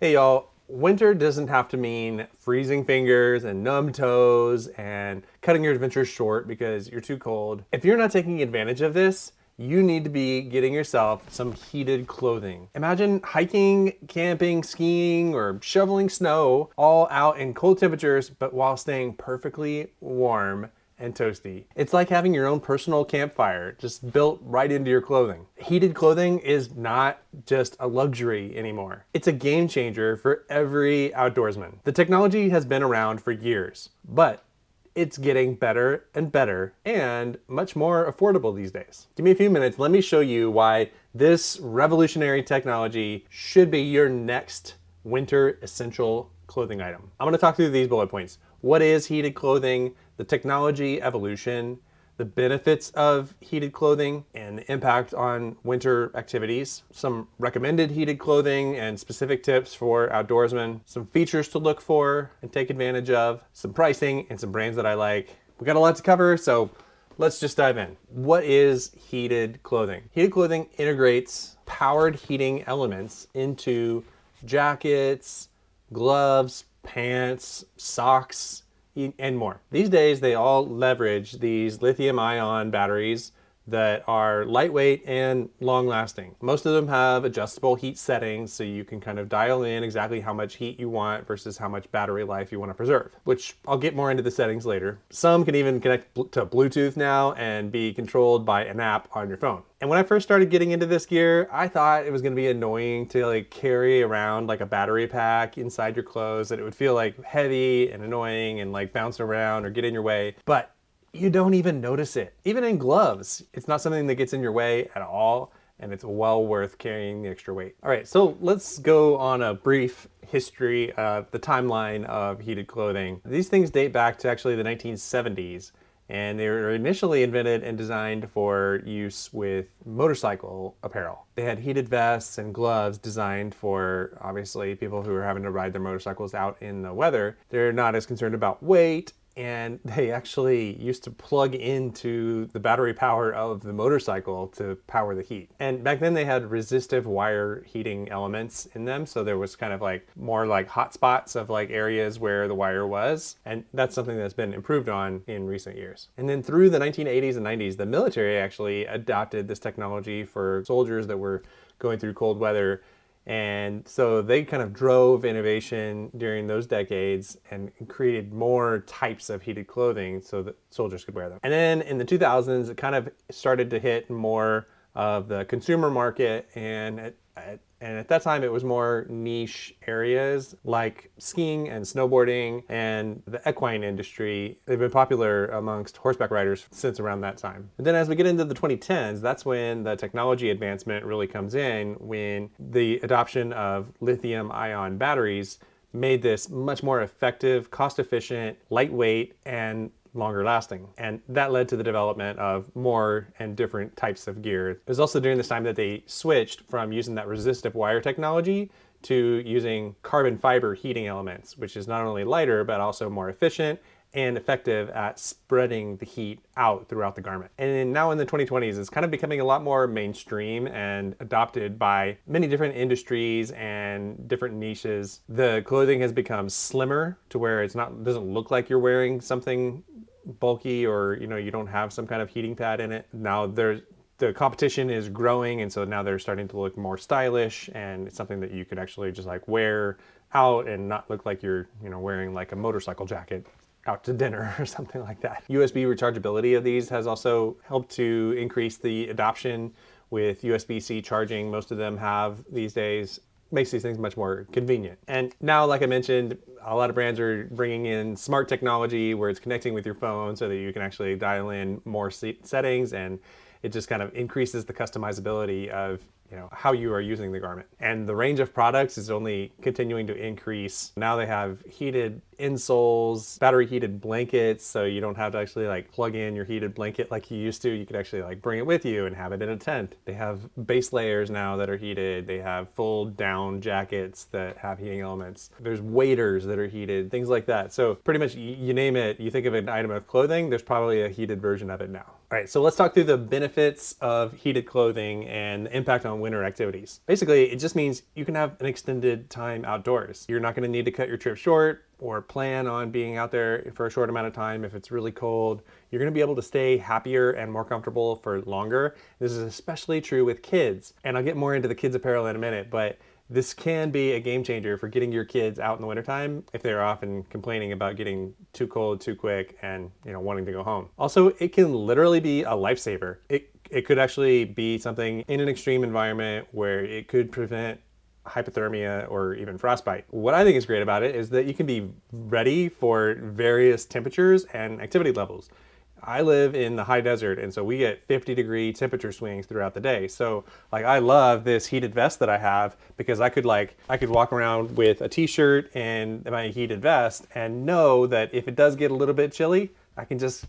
Hey y'all, winter doesn't have to mean freezing fingers and numb toes and cutting your adventures short because you're too cold. If you're not taking advantage of this, you need to be getting yourself some heated clothing. Imagine hiking, camping, skiing, or shoveling snow all out in cold temperatures, but while staying perfectly warm and toasty. It's like having your own personal campfire just built right into your clothing. Heated clothing is not just a luxury anymore. It's a game changer for every outdoorsman. The technology has been around for years, but it's getting better and better and much more affordable these days. Give me a few minutes, let me show you why this revolutionary technology should be your next winter essential clothing item. I'm gonna talk through these bullet points. What is heated clothing? The technology evolution, the benefits of heated clothing and the impact on winter activities, some recommended heated clothing and specific tips for outdoorsmen, some features to look for and take advantage of, some pricing and some brands that I like. We got a lot to cover, so let's just dive in. What is heated clothing? Heated clothing integrates powered heating elements into jackets, gloves, pants, socks, and more. These days, they all leverage these lithium-ion batteries that are lightweight and long-lasting. Most of them have adjustable heat settings, so you can kind of dial in exactly how much heat you want versus how much battery life you want to preserve, which I'll get more into the settings later. Some can even connect to Bluetooth now and be controlled by an app on your phone. And when I first started getting into this gear, I thought it was gonna be annoying to like carry around like a battery pack inside your clothes, that it would feel like heavy and annoying and like bounce around or get in your way. But you don't even notice it. Even in gloves, it's not something that gets in your way at all, and it's well worth carrying the extra weight. All right, so let's go on a brief history of the timeline of heated clothing. These things date back to actually the 1970s, and they were initially invented and designed for use with motorcycle apparel. They had heated vests and gloves designed for, obviously, people who are having to ride their motorcycles out in the weather. They're not as concerned about weight, and they actually used to plug into the battery power of the motorcycle to power the heat. And back then they had resistive wire heating elements in them, so there was kind of like more like hot spots of like areas where the wire was, and that's something that's been improved on in recent years. And then through the 1980s and 90s, the military actually adopted this technology for soldiers that were going through cold weather. And so they kind of drove innovation during those decades and created more types of heated clothing so that soldiers could wear them. And then in the 2000s, it kind of started to hit more of the consumer market, and at that time it was more niche areas like skiing and snowboarding and the equine industry. They've been popular amongst horseback riders since around that time. And then as we get into the 2010s, that's when the technology advancement really comes in, when the adoption of lithium-ion batteries made this much more effective, cost-efficient, lightweight, and longer lasting. And that led to the development of more and different types of gear. It was also during this time that they switched from using that resistive wire technology to using carbon fiber heating elements, which is not only lighter, but also more efficient and effective at spreading the heat out throughout the garment. And now in the 2020s, it's kind of becoming a lot more mainstream and adopted by many different industries and different niches. The clothing has become slimmer to where doesn't look like you're wearing something bulky, or you don't have some kind of heating pad in it. Now the competition is growing, and so now they're starting to look more stylish, and it's something that you could actually just like wear out and not look like you're wearing like a motorcycle jacket out to dinner or something like that. USB rechargeability of these has also helped to increase the adoption with USB-C charging. Most of them have these days. Makes these things much more convenient. And now, like I mentioned, a lot of brands are bringing in smart technology where it's connecting with your phone so that you can actually dial in more settings, and it just kind of increases the customizability of how you are using the garment. And the range of products is only continuing to increase. Now they have heated insoles, battery heated blankets, so you don't have to actually like plug in your heated blanket like you used to. You could actually like bring it with you and have it in a tent. They have base layers now that are heated. They have full down jackets that have heating elements. There's waders that are heated, things like that. So pretty much you name it, you think of an item of clothing, there's probably a heated version of it now. All right, so let's talk through the benefits of heated clothing and the impact on winter activities. Basically, it just means you can have an extended time outdoors. You're not going to need to cut your trip short or plan on being out there for a short amount of time if it's really cold. You're going to be able to stay happier and more comfortable for longer. This is especially true with kids. And I'll get more into the kids apparel in a minute, but this can be a game changer for getting your kids out in the wintertime if they're often complaining about getting too cold too quick and wanting to go home. Also, it can literally be a lifesaver. It could actually be something in an extreme environment where it could prevent hypothermia or even frostbite. What I think is great about it is that you can be ready for various temperatures and activity levels. I live in the high desert, and so we get 50-degree temperature swings throughout the day. So like I love this heated vest that I have because I could walk around with a t-shirt and my heated vest and know that if it does get a little bit chilly, I can just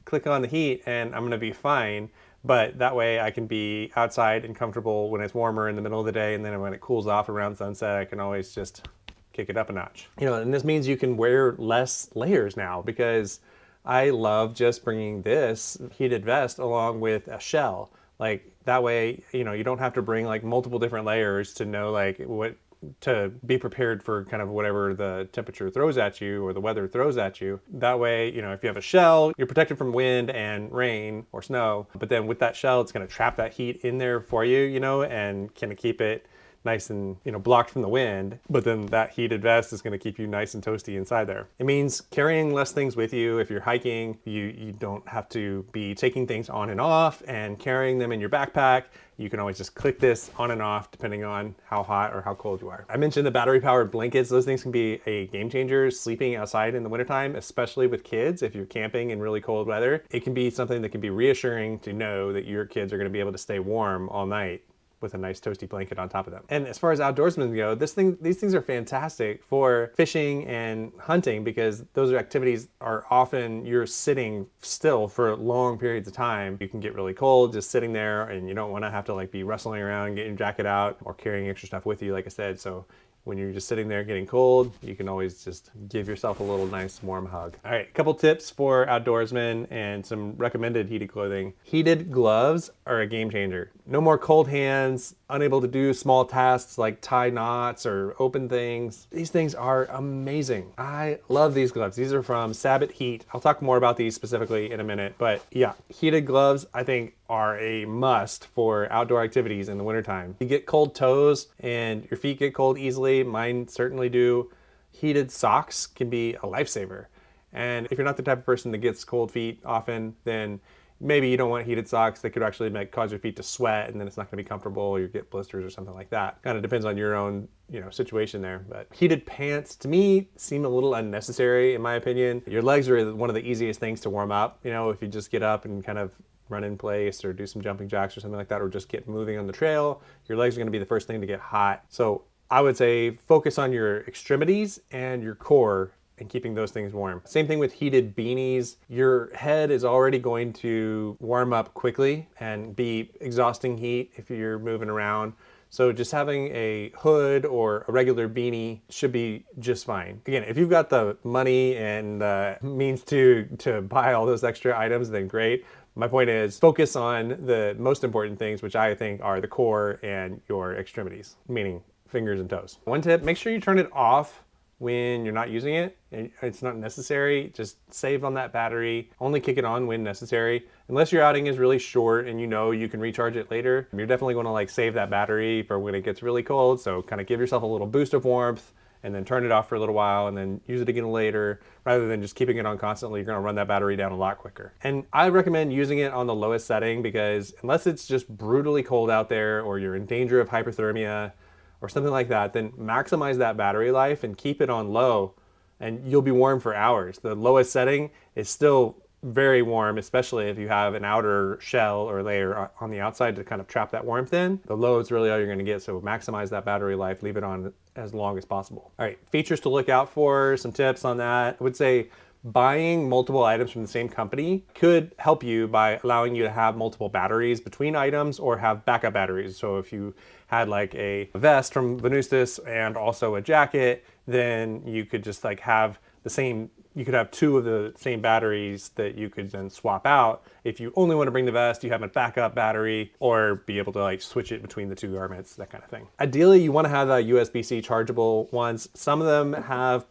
click on the heat and I'm gonna be fine. But that way I can be outside and comfortable when it's warmer in the middle of the day, and then when it cools off around sunset, I can always just kick it up a notch. And this means you can wear less layers now, because I love just bringing this heated vest along with a shell. Like that way, you don't have to bring like multiple different layers to know like what to be prepared for kind of whatever the temperature throws at you or the weather throws at you. That way, if you have a shell, you're protected from wind and rain or snow. But then with that shell, it's going to trap that heat in there for you, and kind of keep it nice and blocked from the wind. But then that heated vest is going to keep you nice and toasty inside there. It means carrying less things with you. If you're hiking, you don't have to be taking things on and off and carrying them in your backpack. You can always just click this on and off depending on how hot or how cold you are. I mentioned the battery powered blankets. Those things can be a game changer sleeping outside in the wintertime, especially with kids. If you're camping in really cold weather, it can be something that can be reassuring to know that your kids are going to be able to stay warm all night with a nice toasty blanket on top of them. And as far as outdoorsmen go, these things are fantastic for fishing and hunting, because those activities are often you're sitting still for long periods of time. You can get really cold just sitting there, and you don't want to have to like be wrestling around, getting your jacket out or carrying extra stuff with you, like I said. So when you're just sitting there getting cold, you can always just give yourself a little nice warm hug. All right, a couple tips for outdoorsmen and some recommended heated clothing. Heated gloves are a game changer. No more cold hands, unable to do small tasks like tie knots or open things. These things are amazing. I love these gloves. These are from SabotHeat. I'll talk more about these specifically in a minute, but yeah, heated gloves I think are a must for outdoor activities in the wintertime. You get cold toes and your feet get cold easily. Mine certainly do. Heated socks can be a lifesaver. And if you're not the type of person that gets cold feet often, then maybe you don't want heated socks that could actually cause your feet to sweat, and then it's not going to be comfortable, or you get blisters or something like that. Kind of depends on your own situation there. But heated pants to me seem a little unnecessary in my opinion. Your legs are one of the easiest things to warm up. If you just get up and kind of run in place or do some jumping jacks or something like that, or just get moving on the trail, your legs are going to be the first thing to get hot. So I would say focus on your extremities and your core and keeping those things warm. Same thing with heated beanies. Your head is already going to warm up quickly and be exhausting heat if you're moving around. So just having a hood or a regular beanie should be just fine. Again, if you've got the money and means to buy all those extra items, then great. My point is focus on the most important things, which I think are the core and your extremities, meaning fingers and toes. One tip, make sure you turn it off when you're not using it. It's not necessary. Just save on that battery. Only kick it on when necessary. Unless your outing is really short and you can recharge it later, you're definitely going to save that battery for when it gets really cold. So kind of give yourself a little boost of warmth and then turn it off for a little while and then use it again later, rather than just keeping it on constantly. You're going to run that battery down a lot quicker. And I recommend using it on the lowest setting, because unless it's just brutally cold out there or you're in danger of hypothermia or something like that, then maximize that battery life and keep it on low, and you'll be warm for hours. The lowest setting is still very warm, especially if you have an outer shell or layer on the outside to kind of trap that warmth in. The low is really all you're going to get, so maximize that battery life, leave it on as long as possible. All right, features to look out for, some tips on that. I would say buying multiple items from the same company could help you by allowing you to have multiple batteries between items or have backup batteries. So if you had a vest from Venustas and also a jacket, then you could just have the same you could have two of the same batteries that you could then swap out. If you only want to bring the vest, you have a backup battery, or be able to like switch it between the two garments, that kind of thing. Ideally, you want to have the USB-C chargeable ones. Some of them have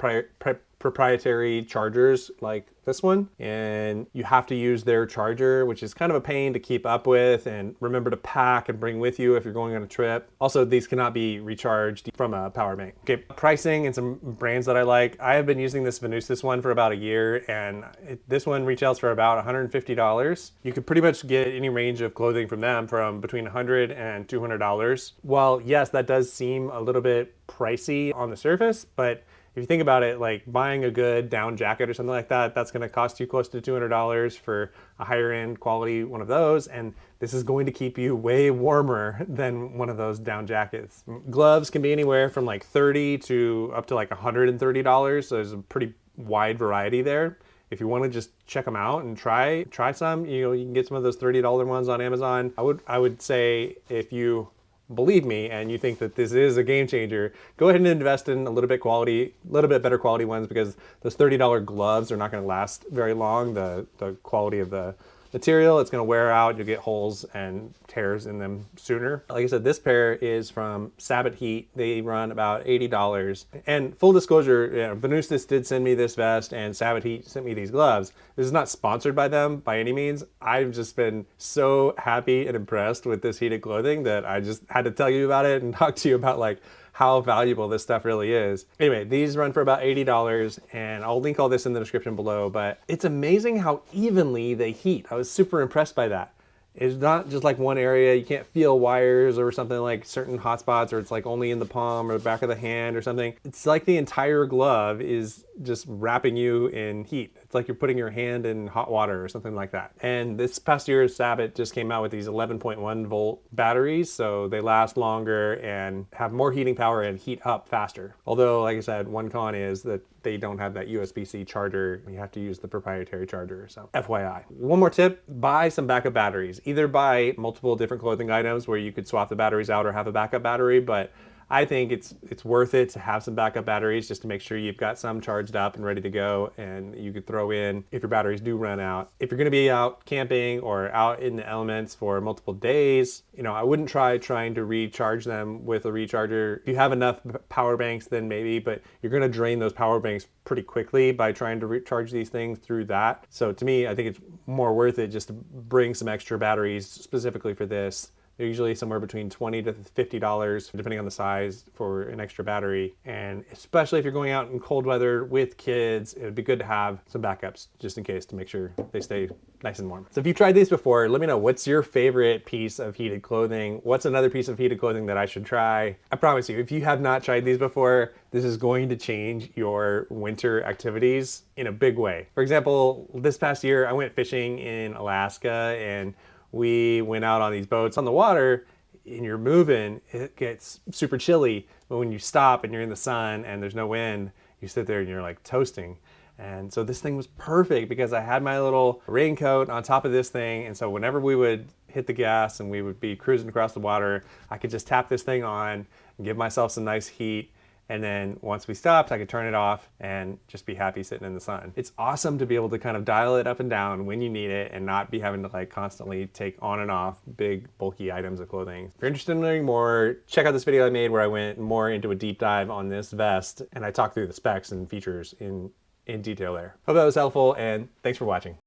proprietary chargers like this one, and you have to use their charger, which is kind of a pain to keep up with and remember to pack and bring with you if you're going on a trip. Also, these cannot be recharged from a power bank. Okay, pricing and some brands that I like. I have been using this Venustas one for about a year, and this one retails for about $150. You could pretty much get any range of clothing from them from between $100 and $200. While yes, that does seem a little bit pricey on the surface, but if you think about it, like buying a good down jacket or something like that, that's going to cost you close to $200 for a higher end quality one of those. And this is going to keep you way warmer than one of those down jackets. Gloves can be anywhere from like $30 to up to like $130. So there's a pretty wide variety there. If you want to just check them out and try some, you can get some of those $30 ones on Amazon. I would say if you believe me and you think that this is a game changer, go ahead and invest in a little bit better quality ones, because those $30 gloves are not going to last very long. The quality of the material, it's going to wear out. You'll get holes and tears in them sooner. Like I said, this pair is from SabotHeat. They run about $80. And full disclosure, Venustas did send me this vest and SabotHeat sent me these gloves. This is not sponsored by them by any means. I've just been so happy and impressed with this heated clothing that I just had to tell you about it and talk to you about like how valuable this stuff really is. Anyway, these run for about $80, and I'll link all this in the description below, but it's amazing how evenly they heat. I was super impressed by that. It's not just like one area. You can't feel wires or something like certain hot spots, or it's like only in the palm or the back of the hand or something. It's like the entire glove is just wrapping you in heat. It's like you're putting your hand in hot water or something like that. And this past year, Sabot just came out with these 11.1 volt batteries, so they last longer and have more heating power and heat up faster. Although, like I said, one con is that they don't have that USB-C charger. You have to use the proprietary charger, so FYI. One more tip, buy some backup batteries. Either buy multiple different clothing items where you could swap the batteries out or have a backup battery, but I think it's worth it to have some backup batteries just to make sure you've got some charged up and ready to go, and you could throw in if your batteries do run out. If you're gonna be out camping or out in the elements for multiple days, I wouldn't trying to recharge them with a recharger. If you have enough power banks, then maybe, but you're gonna drain those power banks pretty quickly by trying to recharge these things through that. So to me, I think it's more worth it just to bring some extra batteries specifically for this. They're usually somewhere between $20 to $50, depending on the size, for an extra battery. And especially if you're going out in cold weather with kids, it would be good to have some backups just in case, to make sure they stay nice and warm. So if you've tried these before, let me know, what's your favorite piece of heated clothing? What's another piece of heated clothing that I should try? I promise you, if you have not tried these before, this is going to change your winter activities in a big way. For example, this past year, I went fishing in Alaska, and we went out on these boats on the water, and you're moving, it gets super chilly. But when you stop and you're in the sun and there's no wind, you sit there and you're like toasting. And so this thing was perfect because I had my little raincoat on top of this thing. And so whenever we would hit the gas and we would be cruising across the water, I could just tap this thing on and give myself some nice heat. And then once we stopped, I could turn it off and just be happy sitting in the sun. It's awesome to be able to kind of dial it up and down when you need it and not be having to like constantly take on and off big bulky items of clothing. If you're interested in learning more, check out this video I made where I went more into a deep dive on this vest, and I talked through the specs and features in detail there. Hope that was helpful, and thanks for watching.